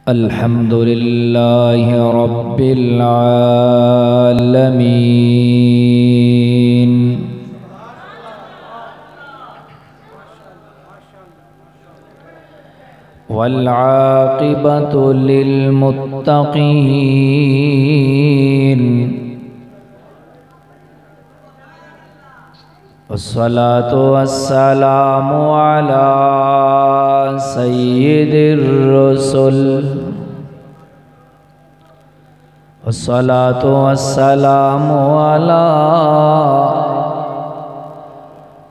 الحمد لله رب العالمين والعاقبة للمتقين والصلاة والسلام على سيد الرسل والصلاة والسلام على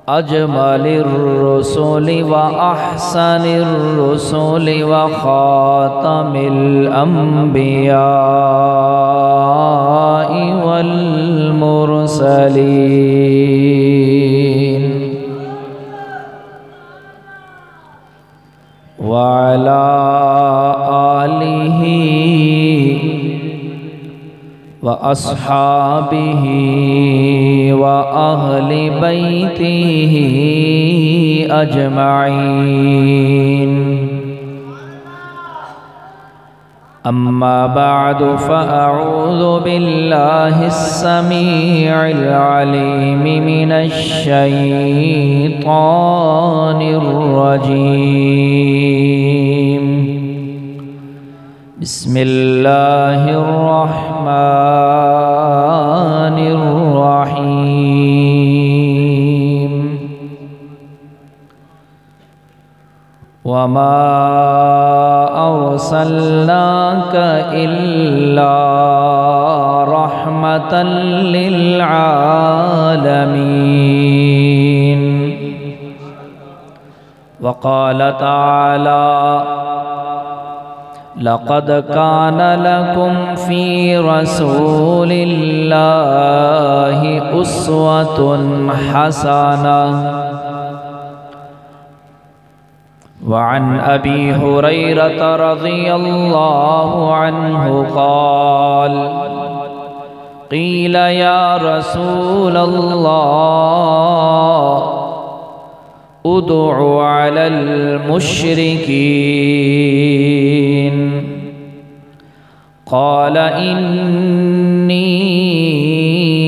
أجمل الرسل وأحسن الرسل وخاتم الأنبياء والمرسلين وعلى آله وأصحابه وأهل بيته أجمعين أما بعد فأعوذ بالله السميع العليم من الشيطان الرجيم بسم الله الرحمن الرحيم وما أرسلناك إلا رحمة للعالمين وقال تعالى لقد كان لكم في رسول الله أسوة حسنة وعن أبي هريرة رضي الله عنه قال قيل يا رسول الله ادع على المشركين قال إني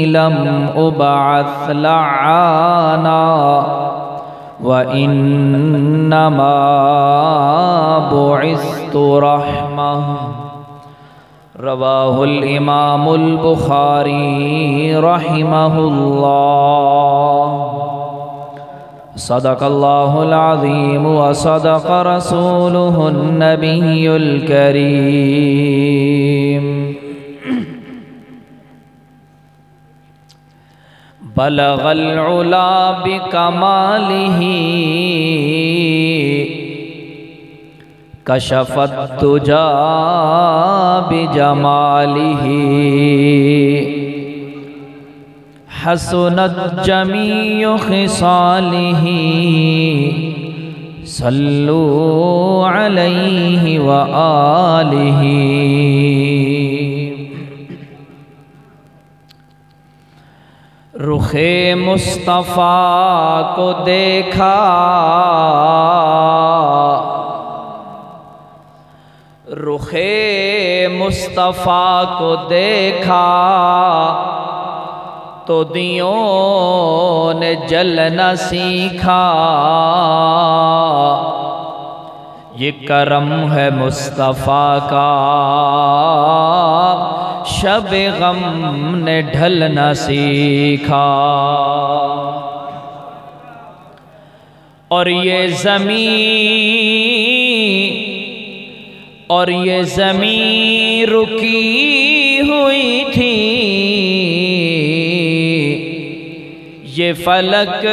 لم أبعث لعانا وإنما بعثت رحمة رواه الإمام البخاري رحمه الله صدق الله العظيم وصدق رسوله النبي الكريم بلغ العلا بكماله كشف الدجى بجماله حسنت جميع خصاله صلوا عليه وآله رخ مصطفیٰ کو دیکھا رخ مصطفیٰ کو دیکھا تو دیوں نے جلنا سیکھا یہ کرم ہے مصطفیٰ کا شب غم نے ڈھلنا سیکھا اور یہ زمین رکی ہوئی تھی یہ فلک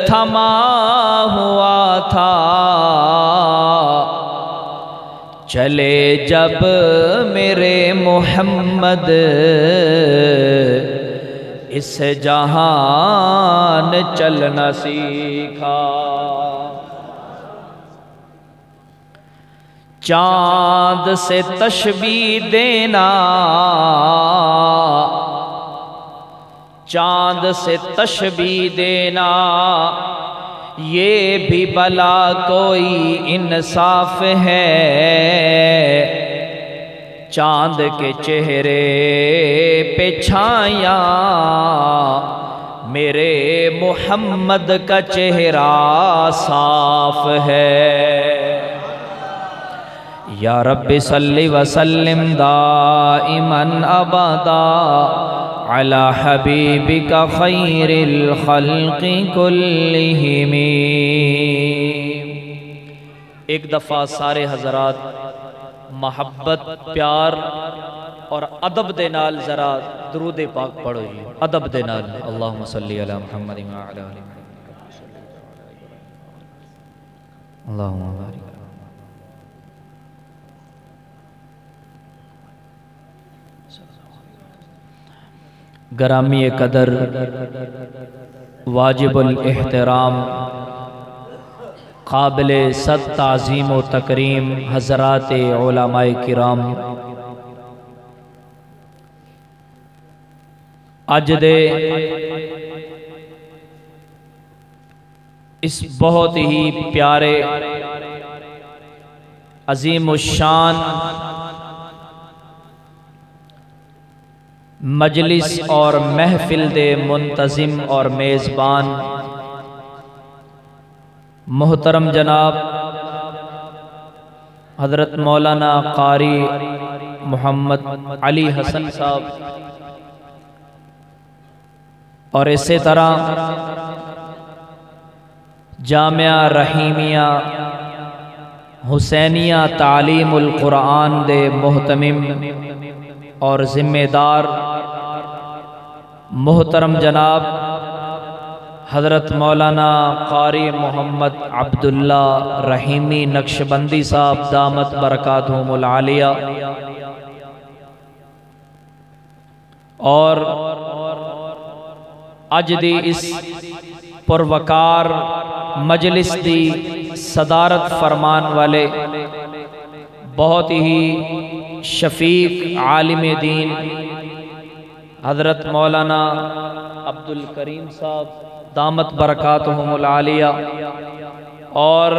تھما ہوا تھا چلے جب میرے محمد اس جہان چلنا سیکھا چاند سے تشبیہ دینا چاند سے تشبیہ دینا یہ بھی بلا کوئی انصاف ہے، چاند کے چہرے پہ چھایاں میرے محمد کا چہرہ صاف ہے۔ یا رب صلی وسلم دائما ابدا علی حبیبک خیر الخلق کلہم۔ ایک دفعہ سارے حضرات محبت، پیار اور ادب دے نال ذرا درود پاک پڑھو جی، ادب دے نال۔ اللہم صلی علی محمد وعلی آل محمد، اللہم بارک۔ گرامی قدر، واجب الاحترام، قابل صد تعظیم و تکریم حضرات علماء کرام، اج دے اس بہت ہی پیارے عظیم الشان مجلس اور محفل دے منتظم اور میزبان محترم جناب حضرت مولانا قاری محمد علی حسن صاحب، اور اسی طرح جامعہ رحیمیہ حسینیہ تعلیم القرآن دے محتمم اور ذمہ دار محترم جناب حضرت مولانا قاری محمد عبداللہ رحیمی نقشبندی صاحب دامت برکاتہم العالیہ، اور اج دی اس پروکار مجلس دی صدارت فرمان والے بہت ہی شفیق عالم دین حضرت مولانا عبد الکریم صاحب دامت برکاتہم العالیہ، اور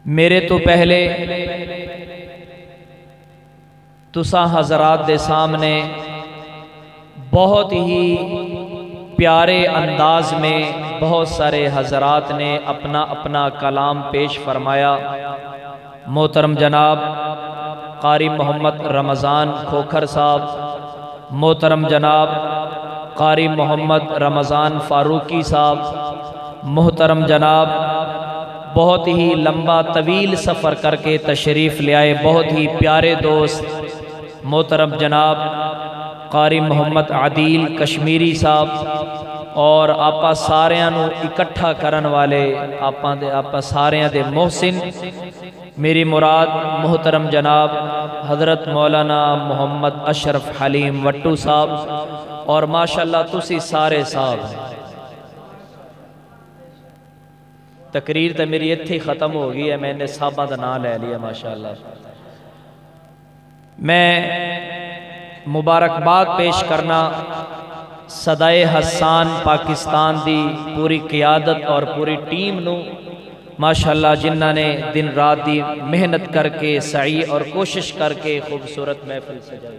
میرے تو پہلے تساں حضرات دے سامنے بہت ہی پیارے انداز میں بہت سارے حضرات نے اپنا اپنا کلام پیش فرمایا۔ محترم جناب قاری محمد رمضان کھوکھر صاحب، محترم جناب قاری محمد رمضان فاروقی صاحب، محترم جناب بہت ہی لمبا طویل سفر کر کے تشریف لے آئے بہت ہی پیارے دوست محترم جناب قاری محمد عادل کشمیری صاحب، اور آپا ساریاں نو اکٹھا کرن والے آپا ساریاں دے محسن، میری مراد محترم جناب حضرت مولانا محمد اشرف حلیم وٹو صاحب، اور ماشاءاللہ تسی سارے صاحب۔ تقریر تے میری اتھی ختم ہو گئی ہے، میں نے صحابہ دا نام لے لیا ماشاءاللہ۔ میں مبارکباد پیش کرنا صدائے حسان پاکستان دی پوری قیادت اور پوری ٹیم نو، ماشاءاللہ جنہ نے دن رات دی محنت کر کے سعی اور کوشش کر کے خوبصورت محفل سجائی،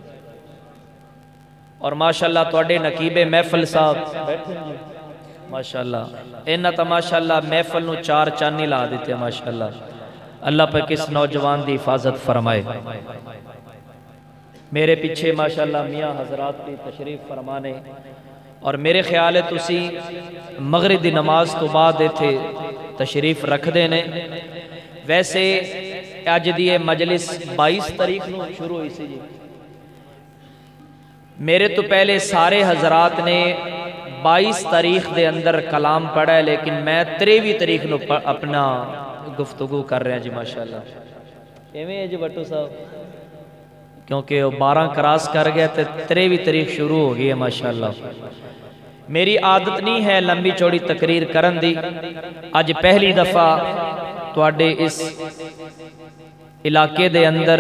اور ماشاءاللہ توڑے نقیب محفل صاحب بیٹھے ہیں ماشاءاللہ، انہاں تا ماشاءاللہ محفل نو چار چاندنی لا دیتے ہیں ماشاءاللہ۔ اللہ پہ کس نوجوان دی حفاظت فرمائے۔ میرے پیچھے ماشاءاللہ میاں حضرات کی تشریف فرمانے، اور میرے خیال ہے تسی مغرب دی نماز تو بعد تھے تشریف رکھ دینے۔ ویسے اج دی مجلس 22 تاریخ نو شروع ہوئی سی جی، میرے تو پہلے سارے حضرات نے 22 تاریخ دے اندر کلام پڑھا ہے، لیکن میں 23 تاریخ نو اپنا گفتگو کر رہے ہیں جی ماشاءاللہ۔ ایویں ہے جی بٹو صاحب، کیونکہ وہ 12 کراس کر گیا تو 23 تاریخ شروع ہو گئی ہے ماشاءاللہ۔ میری عادت نہیں ہے لمبی چوڑی تقریر کرن دی، آج پہلی دفعہ تواڈے اس علاقے دے اندر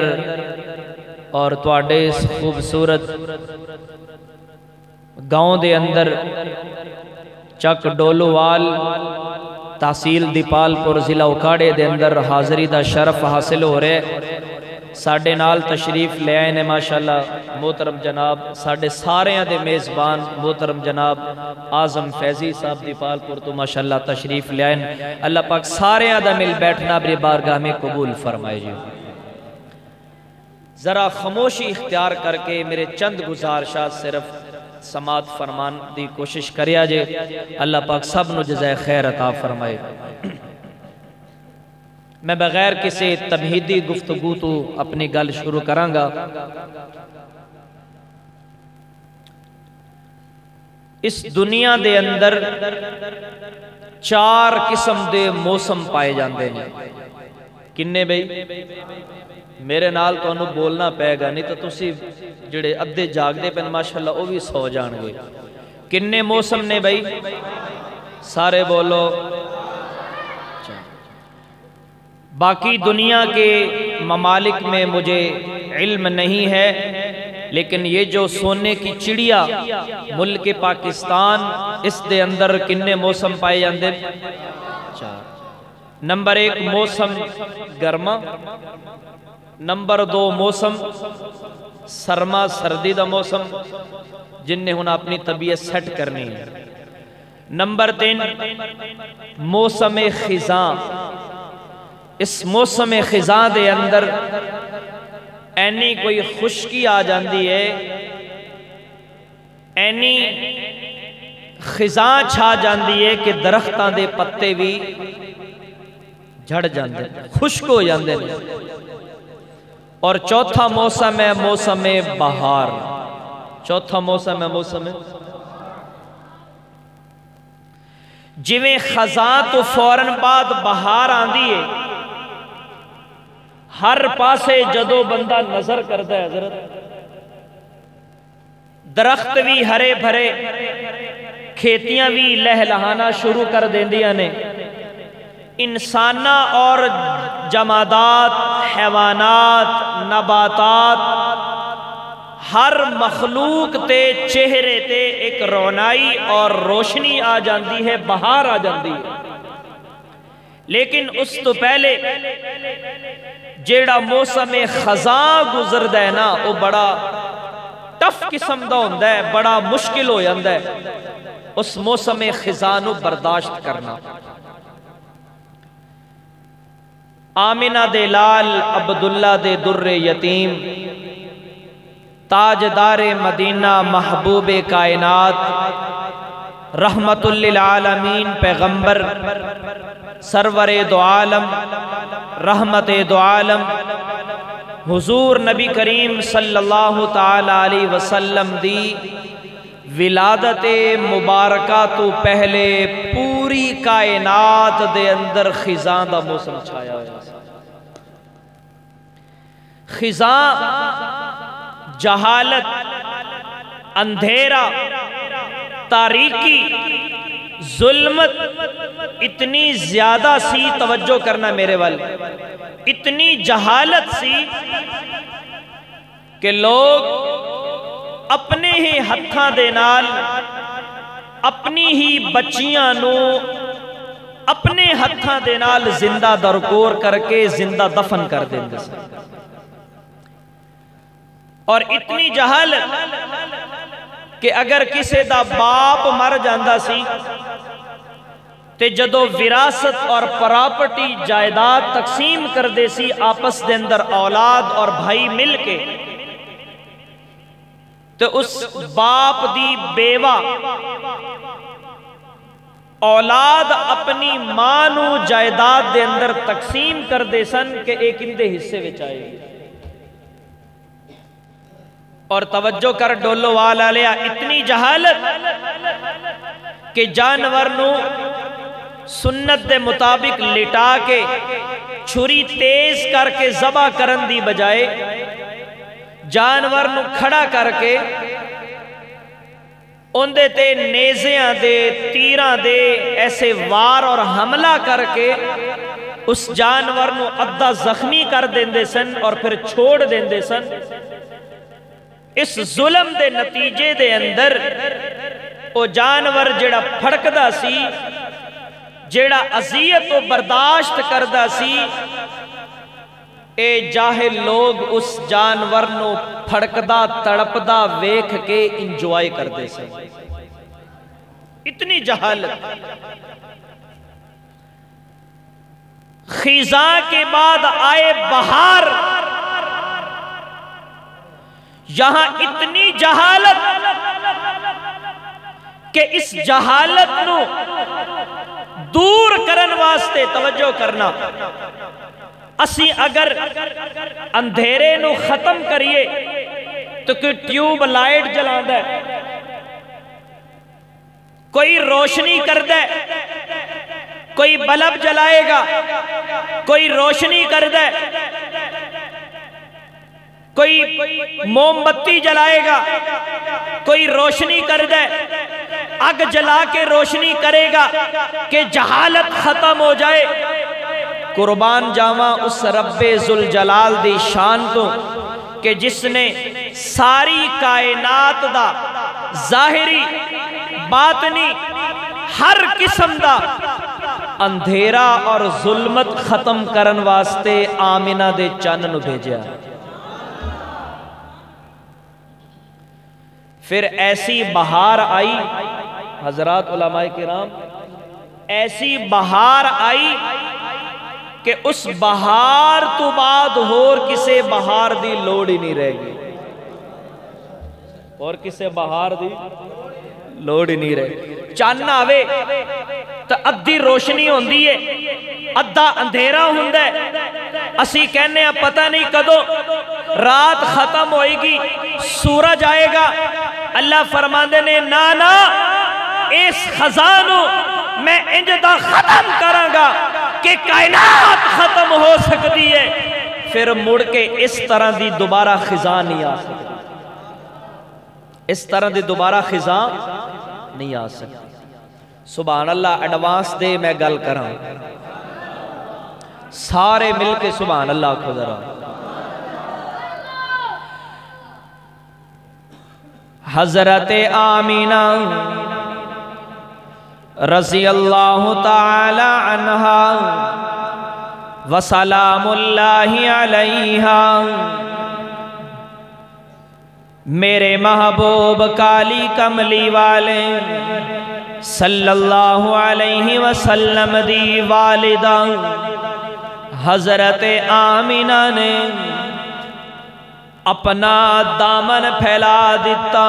اور تواڈے اس خوبصورت گاؤں دے اندر چک ڈولووال تحصیل دیپال پور ضلع اکاڑے دے اندر حاضری دا شرف حاصل ہو رہے ساڑھے نال تشریف لے آئے نے ماشاءاللہ محترم جناب ساڑھے سارے دے میزبان محترم جناب آزم فیضی صاحب دیپال پور تو ماشاءاللہ تشریف لے آئے اللہ پاک سارے دا مل بیٹھنا بری بارگاہ میں قبول فرمائے جی ذرا خاموشی اختیار کر کے میرے چند گزارشات صرف سماعت فرمان دی کوشش کریا جے اللہ پاک سب نو جزائے خیر عطا فرمائے میں بغیر کسی تمہیدی گفتگو تو اپنی گل شروع کرانگا اس دنیا دے اندر 4 قسم دے موسم پائے جاندے ہیں کنے بھئی میرے نال تو انہوں بولنا پائے گا نہیں تو تسی جڑے ادھے جاگ دے پہن ماشاءاللہ وہ بھی سو جان گے کنے موسم نے بھئی سارے بولو باقی دنیا کے ممالک میں مجھے علم نہیں ہے لیکن یہ جو سونے کی چڑیا ملک پاکستان اس دے اندر کنے موسم پائے جاندے نمبر 1 موسم گرما نمبر 2 موسم سرما سردی دا موسم جن نے ہن اپنی طبیعت سیٹ کرنی ہے نمبر 3 موسم خزاں اس موسم خزاں دے اندر اینی کوئی خشکی آ جاندی ہے اینی خزاں چھا جاندی ہے کہ درختاں دے پتے بھی جھڑ جاندے خشک ہو جاندے اور چوتھا موسم ہے موسم بہار چوتھا موسم ہے موسم جویں خزاں تو فوراً بعد بہار آندی ہے ہر پاسے جدو بندہ نظر کرتا ہے حضرت درخت بھی ہرے بھرے کھیتیاں بھی لہلہانا شروع کر دیندیاں نے انسانہ اور جمادات حیوانات نباتات ہر مخلوق تے چہرے تے ایک رونائی اور روشنی آ جاندی ہے بہار آ جاندی ہے لیکن اس تو پہلے جیڑا موسم خزاں گزر دے نا وہ بڑا ٹف قسم دا ہوندہ ہے بڑا مشکل ہو جاندہ ہے اس موسم خزاں نو برداشت کرنا آمنہ دے لال عبداللہ دے در یتیم تاجدار مدینہ محبوب کائنات رحمت للعالمین پیغمبر سرور دو عالم رحمت دو عالم حضور نبی کریم صلی اللہ تعالی علیہ وسلم دی ولادت مبارکہ تو پہلے پوری کائنات دے اندر خزاں دا موسم چھایا ہوا خزاں جہالت اندھیرا تاریکی ظلمت اتنی زیادہ سی توجہ کرنا میرے والے اتنی جہالت سی کہ لوگ اپنے ہی ہتھاں دے نال اپنی ہی بچیاں نو اپنے ہتھاں دے نال زندہ درکور کر کے زندہ دفن کر دیں گے اور اتنی جہالت کہ اگر کسی دا باپ مر جاندہ سی تے جدو وراثت اور پراپرٹی جائیداد تقسیم کر دے سی آپس دے اندر اولاد اور بھائی مل کے تو اس باپ دی بیوہ اولاد اپنی ماں نو جائیداد دے اندر تقسیم کر دے سن کہ ایک اندے حصے وچ آئے گی اور توجہ کر ڈولو والا لیا اتنی جہالت کہ جانور نو سنت دے مطابق لٹا کے چھری تیز کر کے ذبح کرن دی بجائے جانور نو کھڑا کر کے اندے تے نیزیاں دے تیراں دے ایسے وار اور حملہ کر کے اس جانور نو ادھا زخمی کر دیندے سن اور پھر چھوڑ دیندے سن اس ظلم دے نتیجے دے اندر او جانور جڑا پھڑکدا سی، جڑا اذیت و برداشت کردا سی، اے جاہل لوگ اس جانور نو پھڑکدا تڑپدا ویکھ کے انجوائے کردے سے۔ اتنی جہالت۔ خزاں کے بعد آئے بہار، یہاں اتنی جہالت کہ اس جہالت نو دور کرن واسطے توجہ کرنا، اسی اگر اندھیرے نو ختم کریے تو کوئی ٹیوب لائٹ جلاندہ ہے، کوئی روشنی کردہ ہے، کوئی بلب جلائے گا، کوئی روشنی کردہ ہے، کوئی موم بتی جلائے گا، کوئی روشنی کردہ ہے، آگ جلا کے روشنی کرے گا کہ جہالت ختم ہو جائے۔ قربان جاواں اس رب ذوالجلال دی شان تو کہ جس نے ساری کائنات دا ظاہری باطنی ہر قسم دا اندھیرا اور ظلمت ختم کرن واسطے آمنہ دے چن نو بھیجیا۔ پھر ایسی بہار آئی، حضرات علماء کرام، ایسی بہار آئی کہ اس بہار تو بعد اور کسے بہار دی لوڑ ہی نہیں رہ گئی، اور کسے بہار دی لوڑ ہی نہیں رہے۔ چان آوے تو ادھی روشنی ہوندی ہے، ادھا اندھیرا ہوندہ ہے، اسی کہنے ہیں پتہ نہیں کدو رات ختم ہوئے گی، سورج آئے گا۔ اللہ فرماندے نے نانا اس خزانو میں انجدہ ختم کرانگا کہ کائنات ختم ہو سکتی ہے، پھر مڑ کے اس طرح دی دوبارہ خزاں نہیں آ سکتی، اس طرح دی دوبارہ خزاں نہیں آ سکتی۔ سبحان اللہ، ایڈوانس دے میں گل کراں، سارے مل کے سبحان اللہ کو ذرا۔ حضرت آمینہ رضی اللہ تعالی عنہا وسلام اللہ علیہا، میرے محبوب کالی کملی والے صلی اللہ علیہ وسلم دی والدہ حضرت آمینہ نے اپنا دامن پھیلا دیتا،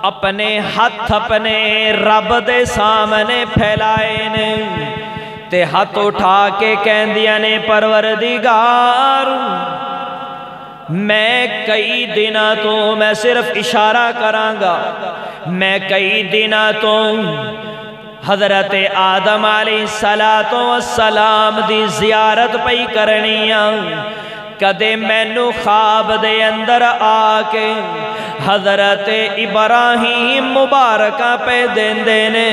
اپنے ہاتھ اپنے رب دے سامنے پھیلائے نے، تے ہاتھ اٹھا کے کہندیاں نے پروردگار میں کئی دنہ تو میں صرف اشارہ کرانگا، میں کئی دنہ تو حضرت آدم علیہ السلام دی زیارت پئی کرنیاں، کدے مینو خواب دے اندر آکے حضرت ابراہیم مبارکہ پہ دین دینے،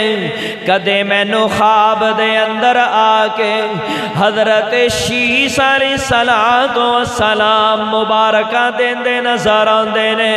کدے مینو خواب دے اندر آکے حضرت شیس علیہ السلام مبارکہ دین دے نظر آن دینے،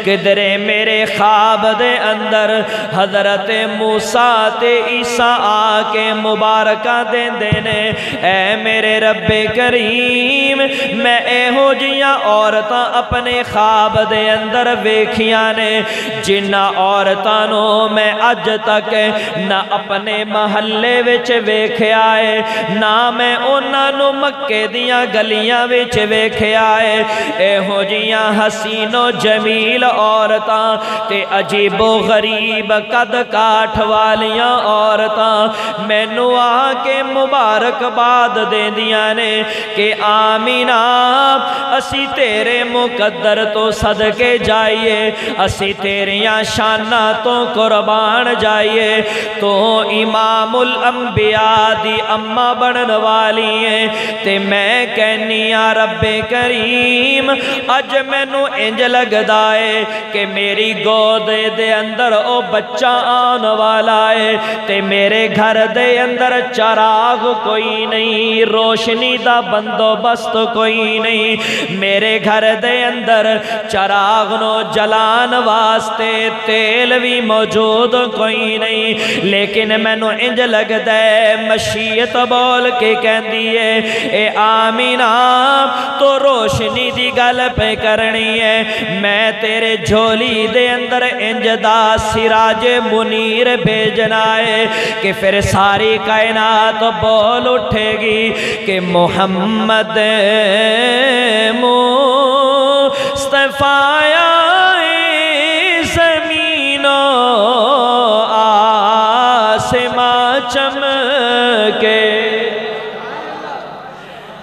کدرے میرے خواب دے اندر حضرت موسیٰ تے عیسیٰ آکے مبارکہ دین دینے۔ اے میرے رب کریم، میں اے ہو جیاں عورتاں اپنے خواب دے اندر ویکھیاں نے، جنہ عورتانوں میں اج تک نہ اپنے محلے وچ ویکھیا ہے، نہ میں انہاں نو مکے دیاں گلیاں وچ ویکھیا ہے۔ اے ہو جیاں حسین و جمیل عورتاں تے عجیب و غریب قد کاٹھ والیاں عورتاں مینوں آ کے مبارکباد دے دیاں نے کہ آمینہ اسی تیرے مقدر تو صدقے جائیے، اسی تیریاں شانہ تو قربان جائیے، تو امام الانبیاء دی اماں بڑھن والی ہیں، تے میں کہنیاں رب کریم اج مینوں انج لگدا ہے کہ میری گود دے اندر او بچہ آن والا ہے، تے میرے گھر دے اندر چراغ کوئی نہیں، روشنی دا بندوبست کوئی نہیں، میرے گھر دے اندر چراغ نو جلان واسطے تیل بھی موجود کوئی نہیں، لیکن مینوں انج لگدا ہے مشیت بول کے کہندی ہے اے آمینہ تو روشنی دی گل پہ کرنی ہے، میں تیرے جھولی دے اندر انج دا سراج منیر بھیجنا ہے کہ پھر ساری کائنات بول اٹھے گی کہ محمد مصطفیٰ زمین و آسمان چمکے۔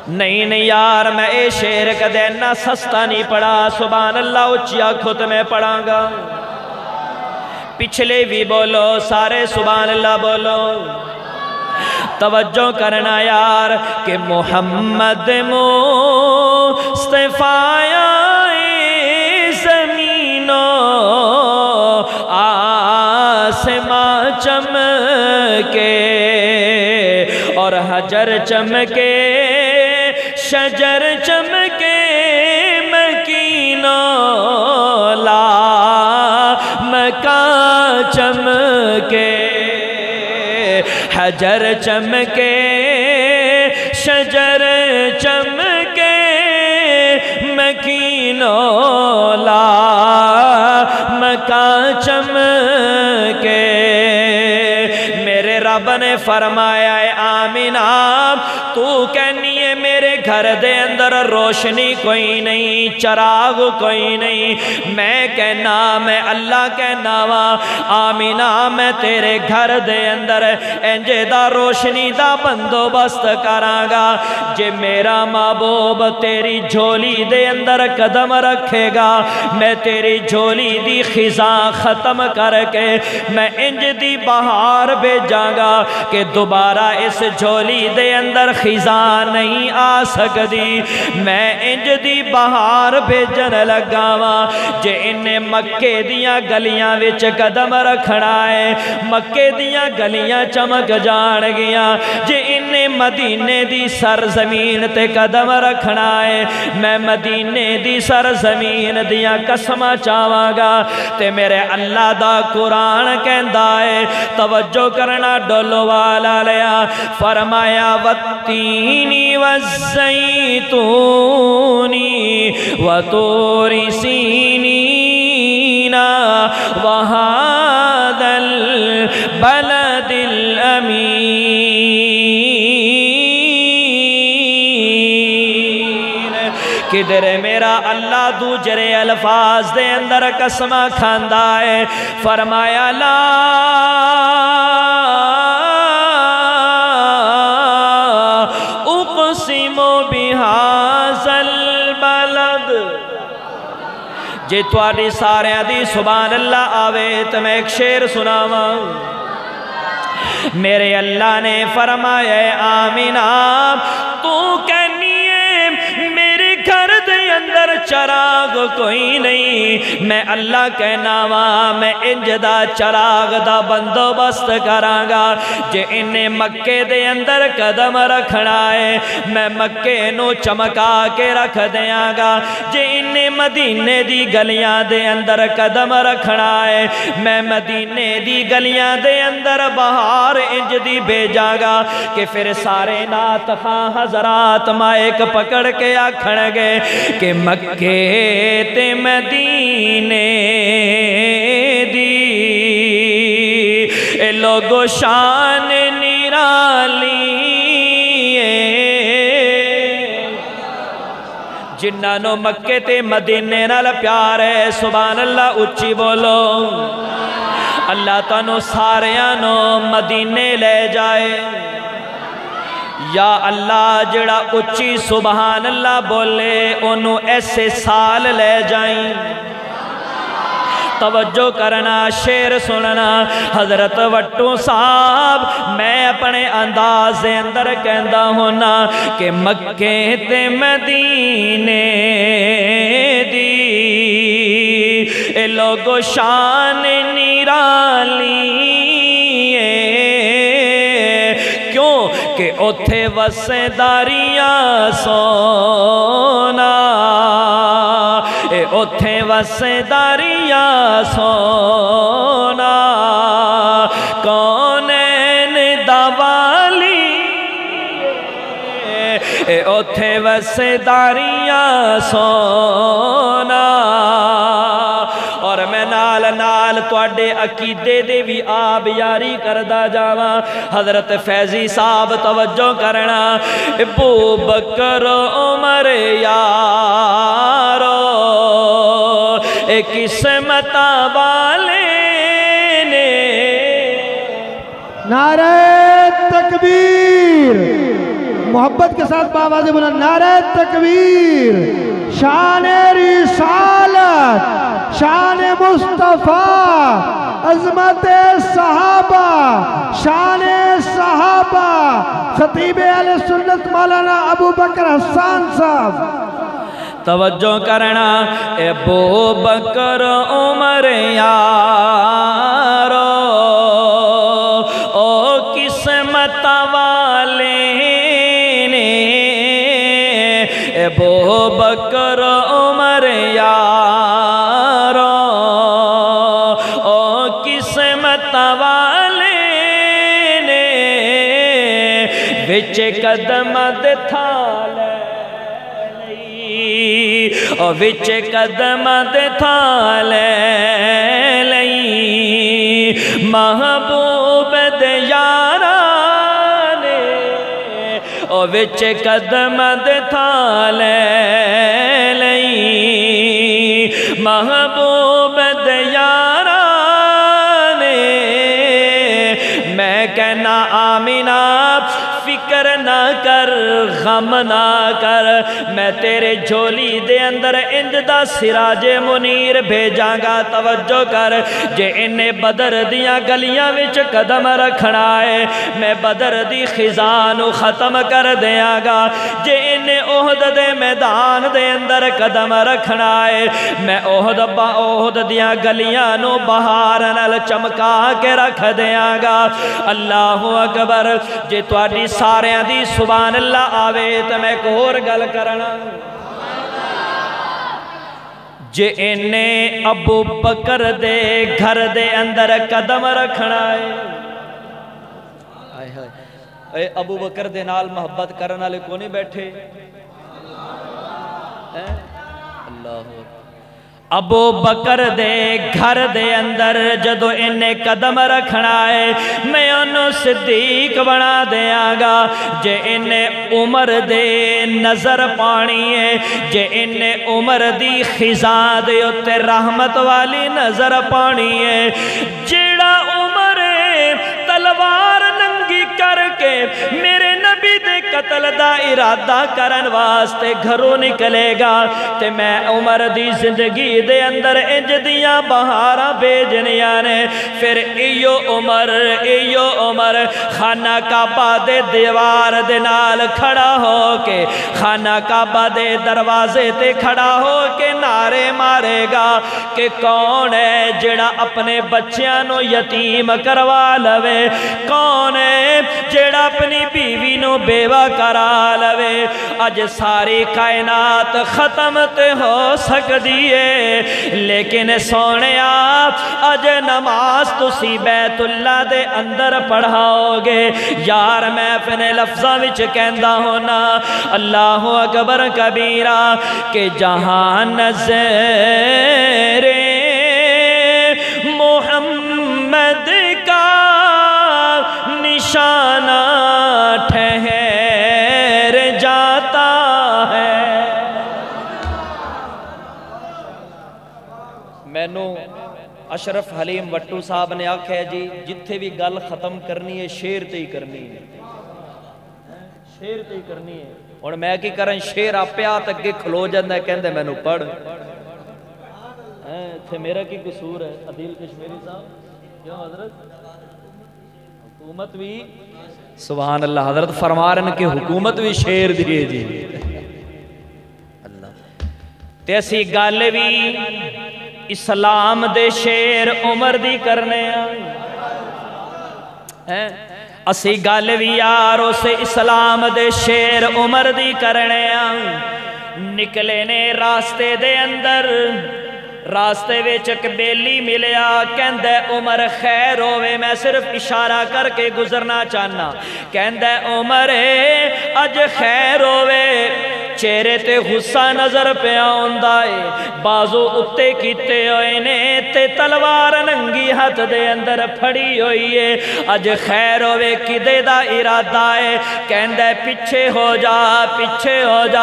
نہیں یار میں اے شعر کدے نہ سستا نہیں پڑھا، سبحان اللہ اچھی آنکھوں تو میں پڑھاں گا، پچھلے بھی بولو سارے سبحان اللہ بولو۔ توجہ کرنا یار کہ محمد مصطفیٰ زمین و آسمان چمکے اور حجر چمکے شجر چمکے مکین و لا مکان چمکے، حجر چمکے شجر چمکے مکین و لا مکان چمکے۔ میرے رب نے فرمایا ہے آمینہ تو کہنی ہے میرے گھر دے اندر روشنی کوئی نہیں، چراغ کوئی نہیں، میں کہنا میں اللہ کہنا وا آمینہ میں تیرے گھر دے اندر انجے دا روشنی دا بندوبست کراں گا، جے میرا محبوب تیری جھولی دے اندر قدم رکھے گا میں تیری جھولی دی خزاں ختم کر کے میں انج دی بہار بھیجاں گا کہ دوبارہ اس جھولی دے اندر خزاں نہیں آ سکتی، میں انج دی بہار بھیجن لگا وا جے انہیں مکے دیاں گلیاں وچ قدم رکھنا ہے مکے دیاں گلیاں چمک جان گیا، جے انہیں مدینے دی سرزمین تے قدم رکھنا ہے میں مدینے دی سرزمین دیاں قسمہ چاواں گا تے میرے اللہ دا قرآن کہندا ہے توجہ کرنا ڈولو والا لیا فرمایا والتینی والزیتونی وطور سینین وہذا البلد الامین۔ کدھر میرا اللہ دوجرے الفاظ دے اندر قسمہ کھاندا ہے فرمایا لا اقسم بہذا البلد۔ جے تواڈی سارے دی سبحان اللہ آوے تو میں ایک شعر سناواں۔ میرے اللہ نے فرمایا آمینہ تو کہنی ہے میرے گھر دے اندر چراغ کوئی نہیں، میں اللہ کہنا وا میں انج دا چراغ دا بندوبست کراں گا جے انہیں مکے دے اندر قدم رکھنا ہے میں مکے نو چمکا کے رکھ دیاں گا، جے انہیں مدینے دی گلیاں دے اندر قدم رکھنا ہے میں مدینے دی گلیاں دے اندر بہار انج دی بھیجاں گا کہ پھر سارے نعت خواں حضرات مائک پکڑ کے آکھن گے کہ مکے تے مدینے دی اے لوگو شان نرالی جنہاں نو مکے تے مدینے نال پیار ہے سبحان اللہ اچھی بولو، اللہ تانو ساریاں نو مدینے لے جائے، یا اللہ جڑا اچھی سبحان اللہ بولے انہوں ایسے سال لے جائیں۔ توجہ کرنا شعر سننا حضرت وٹو صاحب میں اپنے انداز اندر کہندا ہونا کہ مکے تے مدینے دی اے لوگو شان نرالی کیوں کہ اتھے وسے داریاں سونا اوتھے وسداریاں سونا کونین دا والی اوتھے وسداریاں سونا اور میں نال نال تواڈے عقیدے دے بھی آب یاری کردہ جاواں حضرت فیضی صاحب توجہ کرنا ابو بکر عمر یارو قسمت والے نے نعرہ تکبیر محبت کے ساتھ باوازِ بلند نعرہ تکبیر شان رسالت شان مصطفیٰ عظمت صحابہ شان صحابہ خطیب اہل سنت مولانا ابو بکر حسان صاحب توجہ کرنا ابو بکر عمر یارو او قسمت والے نے ابو بکر عمر یارو او قسمت والے نے وچ قدم دے تھالے او وچ قدم دے تھالے لئی محبوب دے یاراں نے او وچ قدم دے تھالے لئی محبوب دے یاراں نے میں کہنا آمینہ فکر نہ کر غم نہ کر میں تیرے جھولی دے اندر انج دا سراج منیر بھیجاں گا توجہ کر جے انہیں بدر دیاں گلیاں وچ قدم رکھنا ہے میں بدر دی خزانو ختم کر دیاں گا جے انہیں احد دے میدان دے اندر قدم رکھنا ہے میں احد دیاں گلیاں نو بہار نال چمکا کے رکھ دیاں گا اللہ اکبر جے تواڈی ساریاں دی سبحان اللہ آوے تو میں ایک اور گل کرنا جے انہیں ابو بکر دے گھر دے اندر قدم رکھنا ہے اے ابو بکر دے نال محبت کرنا لے کو نہیں بیٹھے اللہ ابو بکر دے گھر دے اندر جدو انہیں قدم رکھنا ہے میں انہوں صدیق بنا دیاں گا جے انہیں عمر دے نظر پانی ہے جے انہیں عمر دی خزاں دے اتے رحمت والی نظر پانی ہے جیڑا عمر تلوار ننگی کر کے میرے نبی دے قتل دا ارادہ کرن واسطے گھروں نکلے گا تے میں عمر دی زندگی دے اندر انج دیاں بہاراں بھیجنیاں نے پھر ایو عمر خانہ کعبہ دے دیوار دے نال کھڑا ہو کے خانہ کعبہ دے دروازے تے کھڑا ہو کے نعرے مارے گا کہ کون ہے جڑا اپنے بچیاں نو یتیم کروا لوے کون ہے جڑا اپنی بیوی نو بیوہ کرا لوے اج ساری کائنات ختم تے ہو سکدی ہے لیکن سونے اج نماز تسی بیت اللہ دے اندر پڑھاؤ گے یار میں اپنے لفظاں وچ کہندا ہونا اللہ اکبر کبیرہ کہ جہاں نظر محمد کا نشانہ ٹھہر جاتا ہے مینوں اشرف حلیم وٹو صاحب نے آکھا ہے جی جتھے بھی گل ختم کرنی ہے شیر تے ہی کرنی ہے شیر تے ہی کرنی ہے اور میں کی کرن شیر آپیات اگے کھلو جاندہ ہے کہندے میں نو پڑھ تھے میرا کی قصور ہے عدیل کشمیری صاحب کیوں حضرت حکومت بھی سبحان اللہ حضرت فرمارن کے حکومت بھی شیر دیئے جی اللہ تیسی گالے بھی اسلام دے شیر عمر دی کرنے ہیں اسی گالے بھی یاروں سے اسلام دے شیر عمر دی کرنے ہیں نکلے نے راستے دے اندر راستے وچ ایک بیلی ملیا کہندا عمر خیر ہووے میں صرف اشارہ کر کے گزرنا چاہنا کہندا عمر اج خیر ہووے چہرے تے غصہ نظر پہ آندا ہے بازو اتے کیتے ہوئے نے تے تلوار ننگی ہاتھ دے اندر پھڑی ہوئی ہے اج خیر ہووے کدے دا ارادہ ہے کہندا پیچھے ہو جا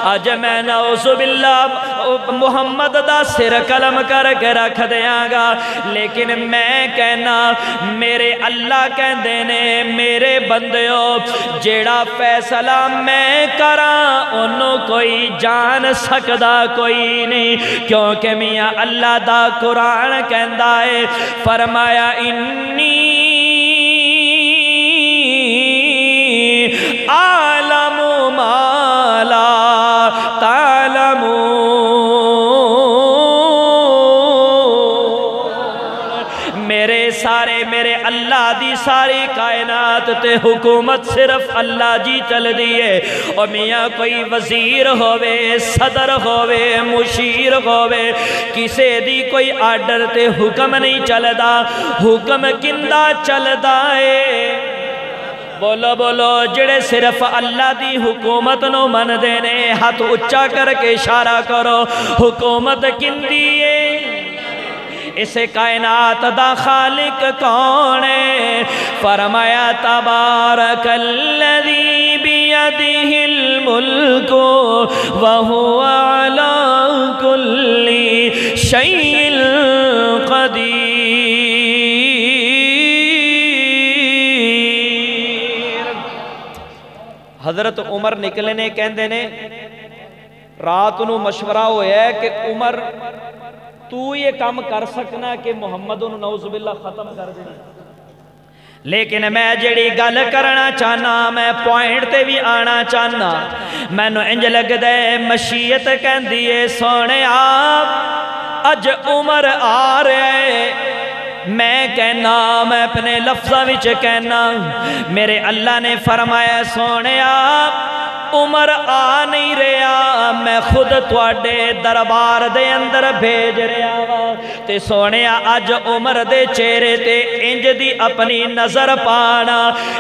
اج میں نعوذ باللہ محمد دا سر قلم کر کے رکھ دیاں گا لیکن میں کہنا میرے اللہ کہندے نے میرے بندیو جیڑا فیصلہ میں کراں انہوں کوئی جان سکدا کوئی نہیں کیونکہ میاں اللہ دا قرآن کہندا ہے فرمایا انی عالم ما لا تعلمون میرے اللہ دی ساری کائنات تے حکومت صرف اللہ جی چل دیئے اور میاں کوئی وزیر ہووے صدر ہووے مشیر ہووے کسے دی کوئی آرڈر تے حکم نہیں چلدا حکم کندہ چلدا ہے بولو بولو جڑے صرف اللہ دی حکومت نو من دینے ہاتھ اچھا کر کے اشارہ کرو حکومت کندی ہے اسے کائنات دا خالق کون ہے فرمایا تبارک الذی بیدہ الملک وہو علی کل شیء قدیر حضرت عمر نکلے نے کہندے نے رات نو مشورہ ہویا ہے کہ عمر تو یہ کام کر سکنا کہ محمد نعوذ باللہ ختم کر دینا لیکن میں جڑی گل کرنا چاہنا میں پوائنٹ تے بھی آنا چاہنا میں نو انج لگ دے مشیت کہندی ہے سونے آپ اج عمر آ رہے میں کہنا میں اپنے لفظہ وچ کہنا میرے اللہ نے فرمایا سونے آپ عمر آ نہیں رہا میں خود تواڈے دربار دے اندر بھیج رہا تے سونے اج عمر دے چہرے تے انج دی اپنی نظر پانا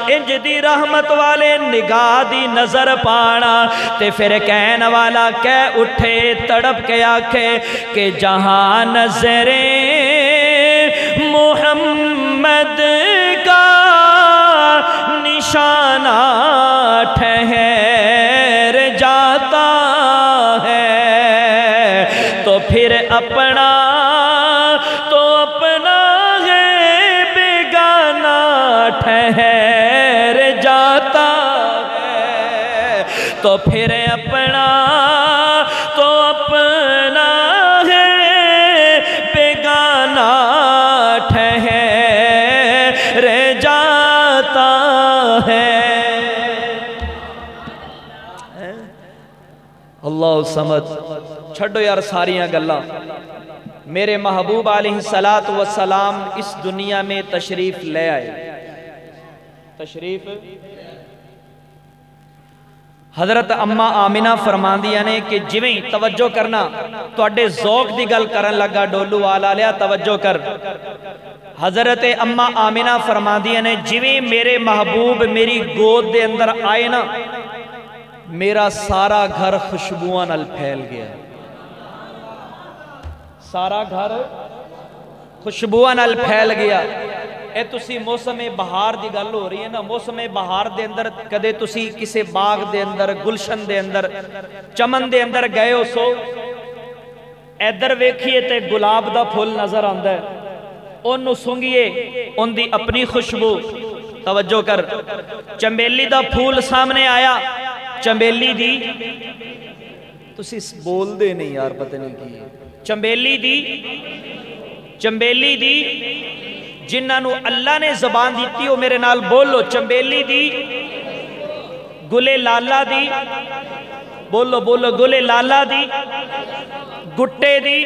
انج دی رحمت والے نگاہ دی نظر پانا تے پھر کہن والا کہہ اٹھے تڑپ کے آکھے کہ جہاں نظریں محمد کا نشانہ ٹھہر جاتا ہے تو پھر اپنا ہے بیگانہ ٹھہر جاتا ہے تو پھر اپنا ہے بیگانہ ٹھہر جاتا ہے اللہ سمجھ چھڑو یار ساریاں گلہ میرے محبوب علیہ السلام اس دنیا میں تشریف لے آئے تشریف حضرت اماں آمینہ فرماندیاں نے کہ جویں توجہ کرنا تو اڈے ذوق دی گل کرن لگا ڈولو والا لیا توجہ کر حضرت اماں آمینہ فرماندیاں نے جویں میرے محبوب میری گود دے اندر آئے نا میرا سارا گھر خوشبوئاں نال پھیل گیا سارا گھر خوشبوئاں نال پھیل گیا اے تسی موسم بہار دی گل ہو رہی ہے نا موسم بہار دے اندر کدے تسی کسے باغ دے اندر گلشن دے اندر چمن دے اندر گئے ہو سو ایدر ویکھئے تے گلاب دا پھول نظر آندہ ہے انہوں سنگیے ان دی اپنی خوشبو توجہ کر چنبیلی دا پھول سامنے آیا چنبیلی دی تسی بول دے نہیں یار پتہ نہیں کی چنبیلی دی جنہاں نو اللہ نے زبان دیتی ہو میرے نال بولو چنبیلی دی گلے لالا دی بولو بولو گلے لالا دی گٹے دی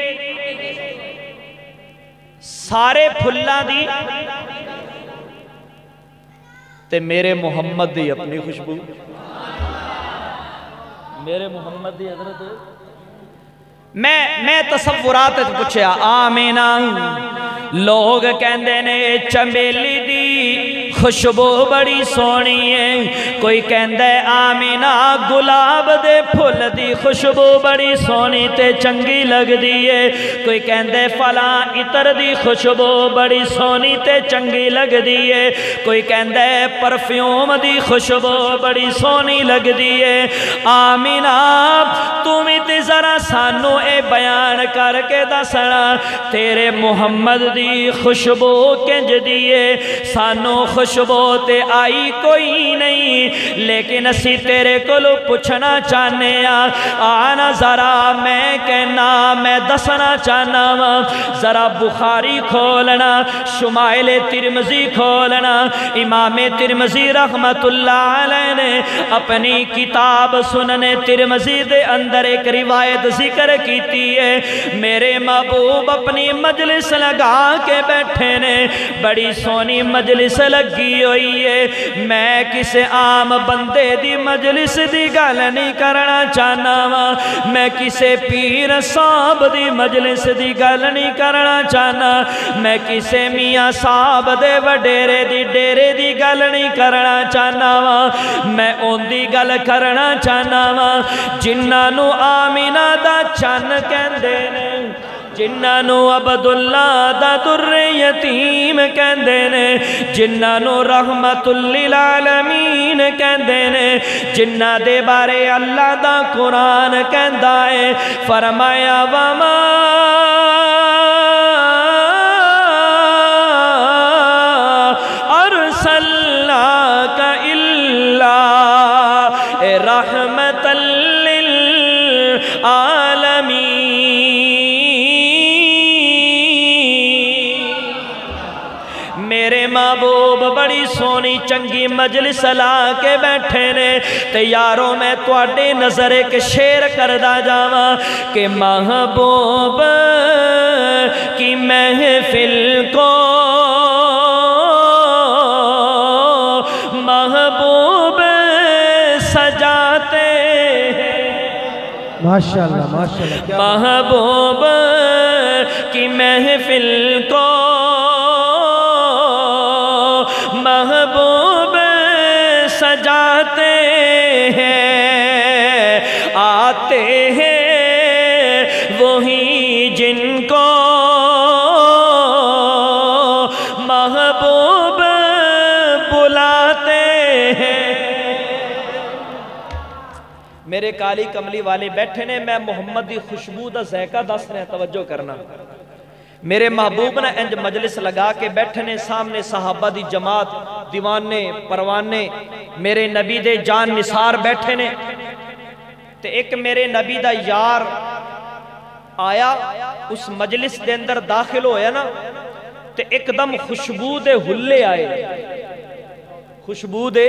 سارے پھلاں دی تے میرے محمد دی اپنی خوشبو میرے محمد دی حضرت میں تصورات پوچھیا آمینہ لوگ کہندے نے چمیلی دی خوشبو بڑی سونی ہے، کوئی کہندے آمینہ گلاب دے پھول دی خوشبو بڑی سونی تے چنگی لگ دی ہے، کوئی کہندے فلاں عطر دی خوشبو بڑی سونی تے چنگی لگ دی ہے، کوئی کہندے پرفیوم دی خوشبو بڑی سونی لگ دی ہے۔ آمینہ تمہیں تے ذرا سانو اے بیان کر کے دسنا تیرے محمد دی خوشبو کنج دیئے، سانو خوشبو تے آئی کوئی نہیں، لیکن اسی تیرے کلو پوچھنا چاہنے آنا ذرا میں کہنا میں دسنا چاہنا ذرا بخاری کھولنا، شمائل ترمذی کھولنا۔ امام ترمذی رحمت اللہ علیہ نے اپنی کتاب سنن ترمذی دے اندر ایک روایت ذکر کیتی ہے، میرے محبوب اپنی مجلس لگا کے بیٹھے نے، بڑی سونی مجلس لگی ہوئی ہے، میں کسی عام بندے دی مجلس دی گل نہیں کرنا چاہنا میں کسی پیر صاحب دی مجلس دی گل نہیں کرنا چاہنا، میں کسی میاں صاحب دے وڈیرے دی ڈیرے دی گل نہیں کرنا چاہنا میں ان دی گل کرنا چاہنا جنہاں نو آمینہ دا چن کہندے نے، جنہاں نو عبداللہ دا در یتیم کہندے نے، جنہاں نو رحمت للعالمین کہندے نے، جنہاں دے بارے اللہ دا قرآن کہندا ہے، فرمایا وما ارسلناک الا رحمت میرے محبوب بڑی سونی چنگی مجلس لا کے بیٹھے نے تے یاروں میں تواڈے نظر ایک شعر کردہ جاواں کہ محبوب کی محفل کو محبوب سجاتے ماشاءاللہ ماشاءاللہ، محبوب کی محفل کو محبوب سجاتے ہیں، آتے ہیں وہی جن کو محبوب بلاتے ہیں۔ میرے کالی کملی والے بیٹھے نے، میں محمد دی خوشبو دا ذائقہ دس رہے ہیں، توجہ کرنا۔ میرے محبوب نے انج مجلس لگا کے بیٹھے نے، سامنے صحابہ دی جماعت، دیوانے پروانے میرے نبی دے جان نثار بیٹھے نے، تے ایک میرے نبی دا یار آیا اس مجلس دے اندر داخل ہویا نا، تے ایک دم خوشبو دے ہلے آئے، خوشبو دے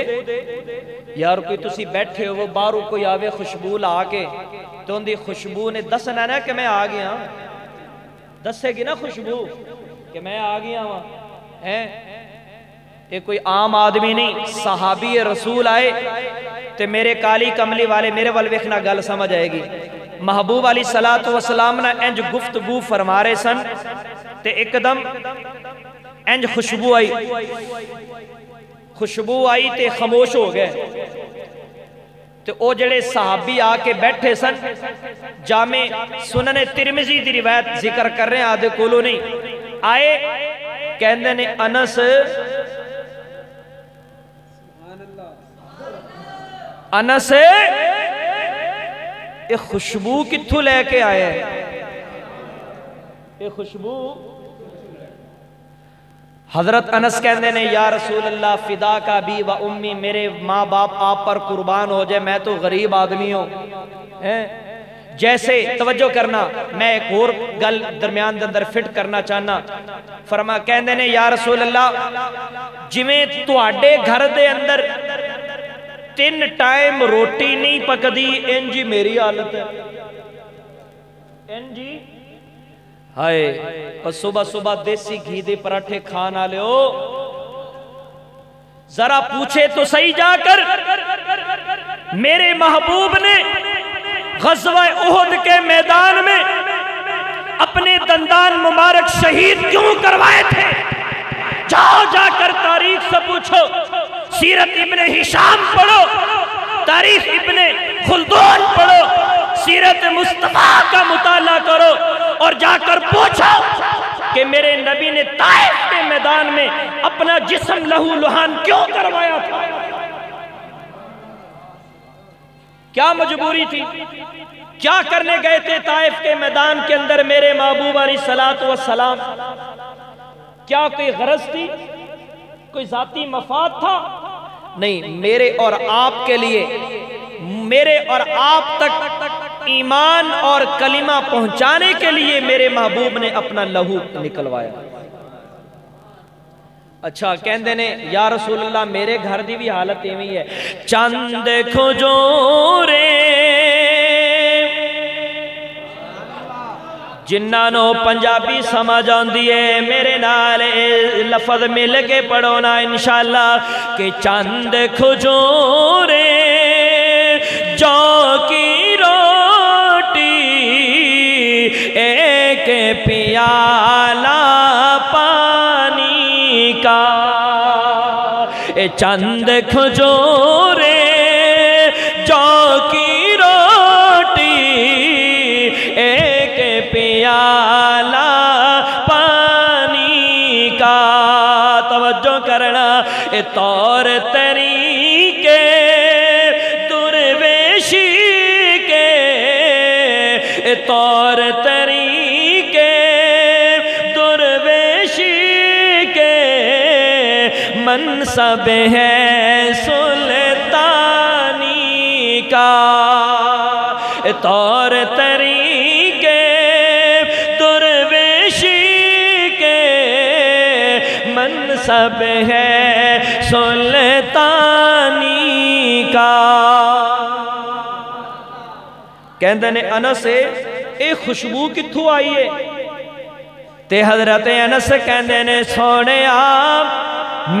یار کوئی تسی بیٹھے ہو وہ باہروں کوئی آوے خوشبو لا کے تو ان دی خوشبو نے دسنا نا کہ میں آ گیا، دسے گی نا خوشبو کہ میں آ گیا ہیں، یہ کوئی عام آدمی نہیں، صحابی رسول آئے تے میرے کالی کملی والے میرے والویخنا گل سمجھ آئے گی۔ محبوب علیہ الصلوۃ والسلام نے انج گفتگو فرما رہے سن تے ایک دم انج خوشبو آئی، خوشبو آئی تے خاموش ہو گئے تے او جڑے صحابی آ کے بیٹھے سن، جامع سنن ترمذی دی روایت ذکر کر رہے ہیں، آدھے کولو نہیں آئے، کہندے نے انس انس یہ خوشبو کتھو لے کے آئے ہیں، یہ خوشبو حضرت انس کہندے نے یا رسول اللہ فدا کا بی و امی، میرے ماں باپ آپ پر قربان ہو جائے، میں تو غریب آدمی ہوں، جیسے توجہ کرنا میں ایک اور گل درمیان اندر فٹ کرنا چاہنا، فرما کہندے نے یا رسول اللہ جویں تواڈے گھر دے اندر 3 ٹائم روٹی نہیں پکدی انجی میری حالت ہے، انجی ہائے اور صبح صبح دیسی گھی دے پراٹھے کھانا لے ہو، ذرا پوچھے تو صحیح جا کر میرے محبوب نے غزوہ احد کے میدان میں اپنے دندان مبارک شہید کیوں کروائے تھے؟ جاؤ جا کر تاریخ سے پوچھو، سیرت ابن ہشام پڑھو، تاریخ ابن خلدون پڑھو، سیرت مصطفیٰ کا مطالعہ کرو اور جا کر پوچھو کہ میرے نبی نے طائف کے میدان میں اپنا جسم لہو لہان کیوں کروایا تھا؟ کیا مجبوری تھی؟ کیا کرنے گئے تھے طائف کے میدان کے اندر میرے محبوب علیہ السلام؟ کیا کوئی غرض تھی؟ کوئی ذاتی مفاد تھا؟ نہیں، میرے اور آپ کے لیے، میرے اور آپ تک ایمان اور کلمہ پہنچانے کے لیے میرے محبوب نے اپنا لہو نکلوایا۔ اچھا کہندے نے یا رسول اللہ میرے گھر دی بھی حالت ایویں ہے، چند کھجورے جنہاں نو پنجابی سمجھ آندی ہے میرے نال لفظ مل کے پڑھو نا انشاءاللہ کہ چند کھجورے جو کی روٹی ایک پیالہ پانی کا، چند کھجورے جو کی روٹی ایک پیالہ پانی کا، توجہ کرنا طور طریقے درویشی کے، طور طریقے درویشی کے منصب ہے سلطانی کا، طور طریقے درویشی کے منصب ہے سلطانی کا۔ کہندے نے انس اے خوشبو کتھوں آئی ہے؟ تے حضرت انس کہندے نے سونے آپ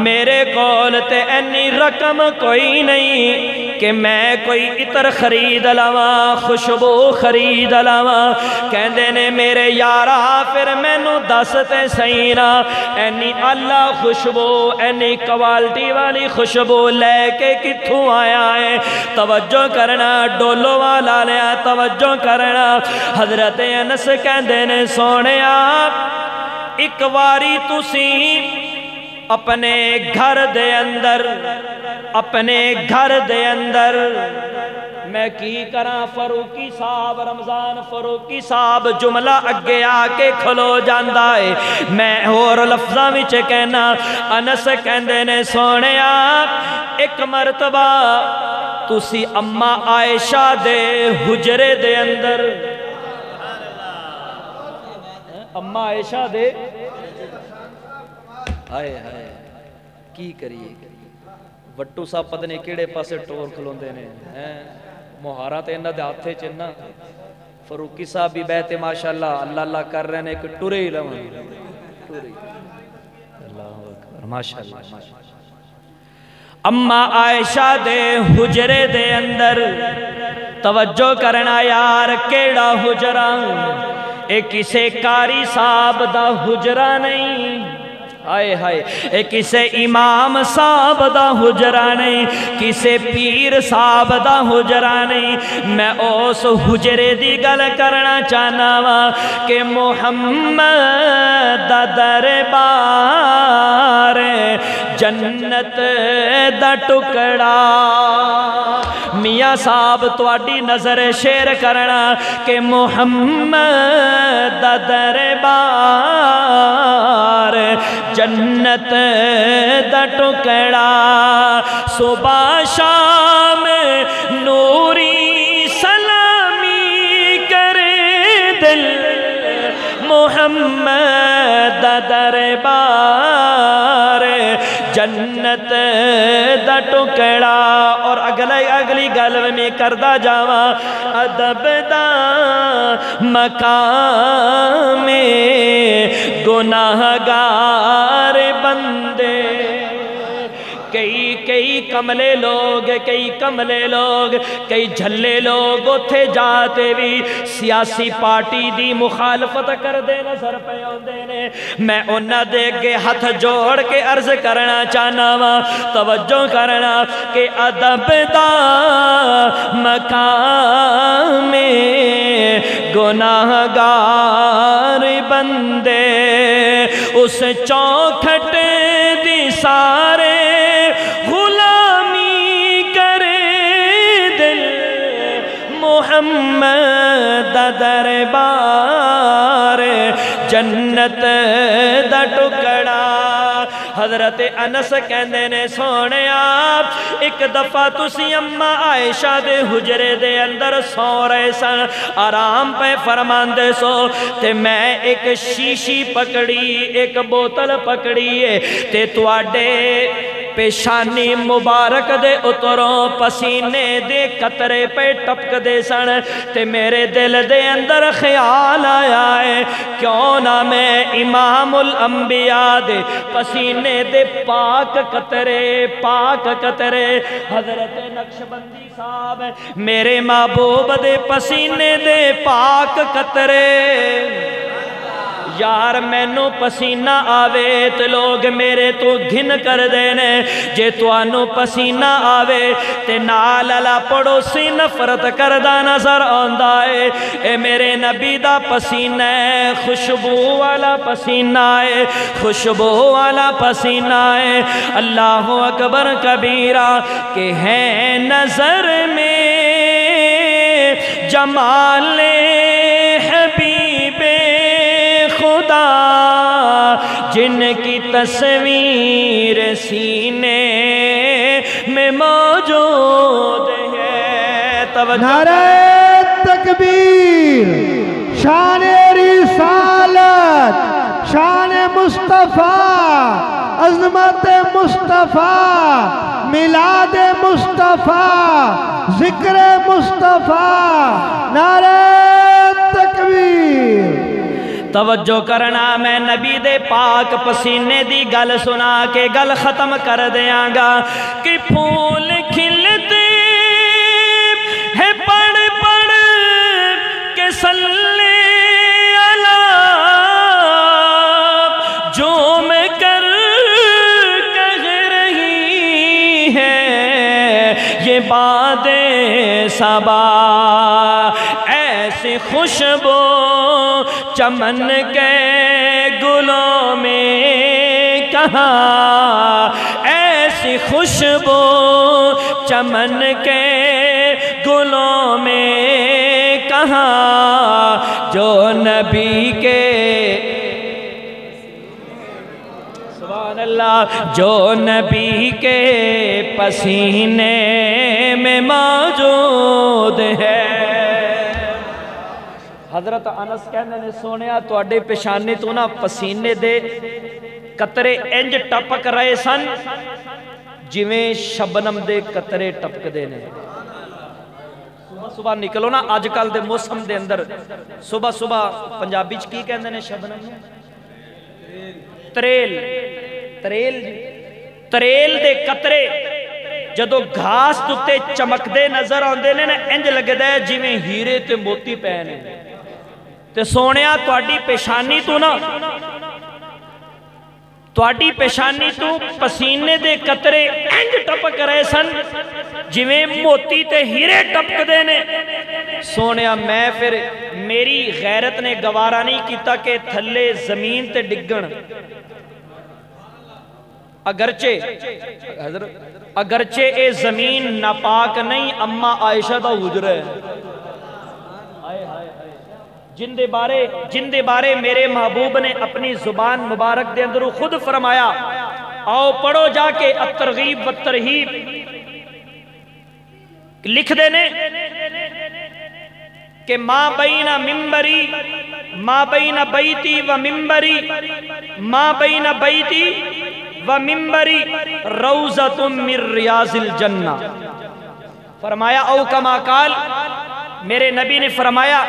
میرے کول تے اینی رقم کوئی نہیں کہ میں کوئی عطر خرید لواں، خوشبو خرید لواں۔ کہندے نے میرے یارا پھر مینوں دس تے سہی نا اینی اللہ خوشبو، اینی کوالٹی والی خوشبو لے کے کتھوں آیا ہے؟ توجہ کرنا ڈولو والا لیا، توجہ کرنا۔ حضرت انس کہندے نے سونے آپ ایک واری تسی اپنے گھر دے اندر، اپنے گھر دے اندر میں کی کراں فاروقی صاحب، رمضان فاروقی صاحب جملہ اگے آ کے کھلو جاندا ہے، میں اور لفظاں وچ کہنا۔ انس کہندے نے سونے آپ ایک مرتبہ تسی اماں عائشہ دے حجرے دے اندر، اماں عائشہ دے آئے آئے کی کریے وٹو صاحب پتہ نہیں کیڑے پاسے ٹور کھلوندے نے، مہارا تے انہاں دے ہاتھے چ نا فاروقی صاحب بھی بیٹھے ماشاءاللہ اللہ اللہ کر رہے ہیں کہ ٹرے ہی لواں ٹرے، اللہ اکبر ماشاءاللہ۔ اماں عائشہ دے حجرے دے اندر توجہ کرنا یار کیڑا حجرہ، اے کسے کاری صاحب دا حجرہ نہیں، آئے ہائے اے کسے امام صاحب دا حجرہ نہیں، کسے پیر صاحب دا حجرہ نہیں، میں اس حجرے دی گل کرنا چاہنا وا کہ محمد دا دربار جنت دا ٹکڑا۔ میاں صاحب تواڈی نظر شیر کرنا کہ محمد دا دربار جنت دا ٹکڑا، صبح شام نوری سلامی کرے دل محمد دا دربار جنت دا ٹکڑا۔ اور اگلی گل میں کردہ جاواں ادب دا مقام گناہگار بندے، کئی کئی کملے لوگ کئی جھلے لوگ اتھے جاتے بھی سیاسی پارٹی دی مخالفت کر دے نظر پہ آندے نے. میں انہاں دے کے ہاتھ جوڑ کے عرض کرنا چاہنا وا توجہ کرنا کہ ادب دا مقام گناہگار بندے اس چوکھٹ دی سارے غلامی کرے دل محمد دربار جنت دا ٹکڑا. حضرت انس کہندے نے سونے آپ ایک دفعہ تسی اماں عائشہ دے حجرے دے اندر سو رہے سن آرام پہ فرماندے سو تے میں ایک شیشی پکڑی ایک بوتل پکڑی ہے تے تواڈے پیشانی مبارک دے اتروں پسینے دے قطرے پہ ٹپک دے سن تے میرے دل دے اندر خیال آیا ہے کیوں نہ میں امام الانبیاء دے پسینے دے پاک قطرے حضرت نقشبندی صاحب میرے محبوب دے پسینے دے پاک قطرے. یار مینو پسینہ آوے تو لوگ میرے تو گھن کر دینے جے تو آنو پسینہ آوے تے نال علا پڑوسی نفرت کردہ نظر آندہ ہے. اے میرے نبی دا پسینہ ہے خوشبو والا پسینہ ہے خوشبو والا پسینہ ہے. اللہ اکبر کبیرہ کہ ہے نظر میں جمال حبیب خدا جن کی تصویر سینے میں موجود ہے. نعرہ تکبیر شان رسالت شان مصطفیٰ عظمت مصطفیٰ میلاد مصطفیٰ ذکر مصطفیٰ نعرہ تکبیر. توجہ کرنا میں نبی دے پاک پسینے دی گل سنا کے گل ختم کر دیاں گا کہ پھول کھلتے ہیں پڑھ پڑھ کے صلی اللہ جو میں کر کہہ رہی ہے یہ باد صبا ایسی خوشبو چمن کے گلوں میں کہاں ایسی خوشبو چمن کے گلوں میں کہاں جو نبی کے سبحان اللہ جو نبی کے پسینے میں موجود ہے. حضرت انس کہنے نے سونیا تو اڈے پیشانی تو نا پسینے دے قطرے انج ٹپک رہے سن جویں شبنم دے قطرے ٹپک دے نے. صبح صبح نکلو نا آج کل دے موسم دے اندر صبح صبح پنجابی چ کی کہندے نے شبنم تریل تریل دے قطرے جدو گھاس تے چمک دے نظر آندے نے انج لگدا ہے جویں ہیرے تے موتی پے نے. تے سونیا تواڈی پیشانی تو نا تواڈی پیشانی تو پسینے دے قطرے انج ٹپک رہے سن جویں موتی تے ہیرے ٹپک دے نے. سونیا میں پھر میری غیرت نے گوارا نہیں کیتا کہ تھلے زمین تے ڈگن اگرچہ اے زمین ناپاک نہیں اما عائشہ دا حجرہ ہے جن دے بارے میرے محبوب نے اپنی زبان مبارک دے اندر خود فرمایا. آؤ پڑھو جا کے الترغیب والترہیب لکھ دینے کہ ما بین ممبری ما بین بیتی و ممبری ما بین بیتی و ممبری روزت من ریاض الجنہ. فرمایا او کما قال میرے نبی نے فرمایا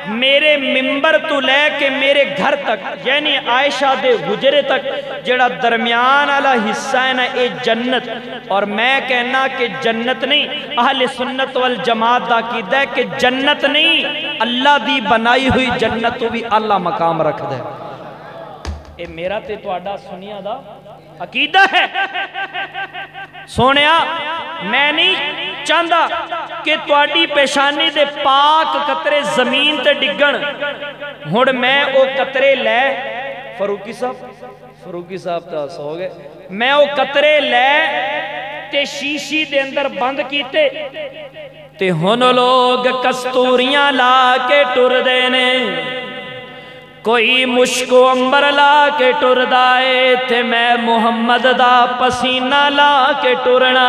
میرے ممبر تو لے کے میرے گھر تک یعنی عائشہ دے حجرے تک جڑا درمیان والا حصہ ہے نا اے جنت اور میں کہنا کہ جنت نہیں اہل سنت والجماعت دا عقیدہ ہے کہ جنت نہیں اللہ دی بنائی ہوئی جنت تو بھی اللہ مقام رکھ دے اے میرا تے تواڈا سنیا دا عقیدہ ہے سونیا میں نہیں چاہتا کہ تواڈی پیشانی دے پاک قطرے زمین تے ڈگن ہن میں او قطرے لے فاروقی صاحب تا سو گئے میں او قطرے لے تے شیشی دے اندر بند کیتے تے ہن لوگ کستوریاں لا کے ٹر دینے کوئی مشک و امبر لا کے ٹر دائے تھے میں محمد دا پسینہ لا کے ٹرنا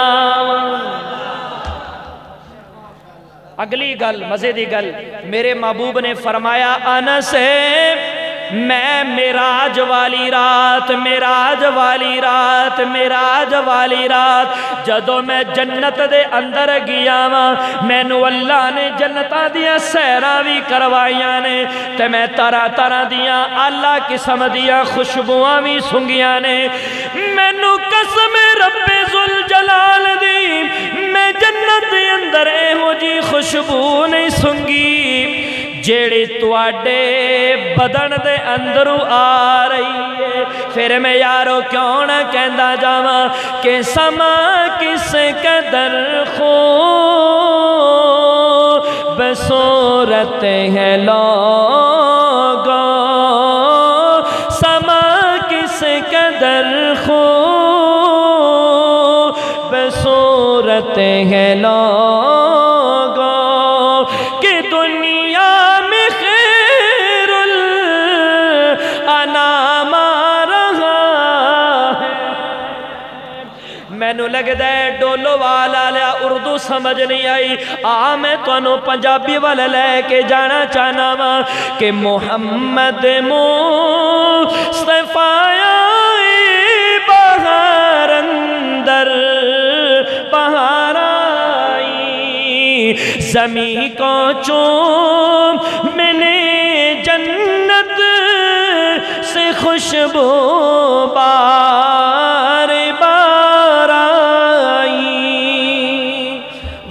اگلی گل مزے دی گل میرے محبوب نے فرمایا انس میں معراج والی رات جدو میں جنت دے اندر گیا مینو اللہ نے جنتاں دیا سیراں بھی کروائیاں نے تے میں طرح طرح دیا اللہ قسم دیا خوشبوآں بھی سنگیاں نے مینو قسم رب ذوالجلال دی میں جنت دے اندر اے ہو جی خوشبو نہیں سنگی جیڑی تواڈے بدن دے اندروں آ رہی ہے پھر میں یارو کیوں نہ کہندا جاواں کہ سما کس قدر خوبصورت ہے لوگوں سما کس قدر خوبصورت ہے لوگوں کہ دنیا مینو لگتا ہے ڈولو والا لیا اردو سمجھ نہیں آئی میں تانوں پنجابی والا لے کے جانا چاہنا وا کہ محمد مصطفیٰ بہار اندر بہار آئی زمین کو چوم ملے جنت سے خوشبو بار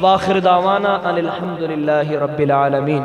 وآخر دعوانا ان الحمدللہ رب العالمین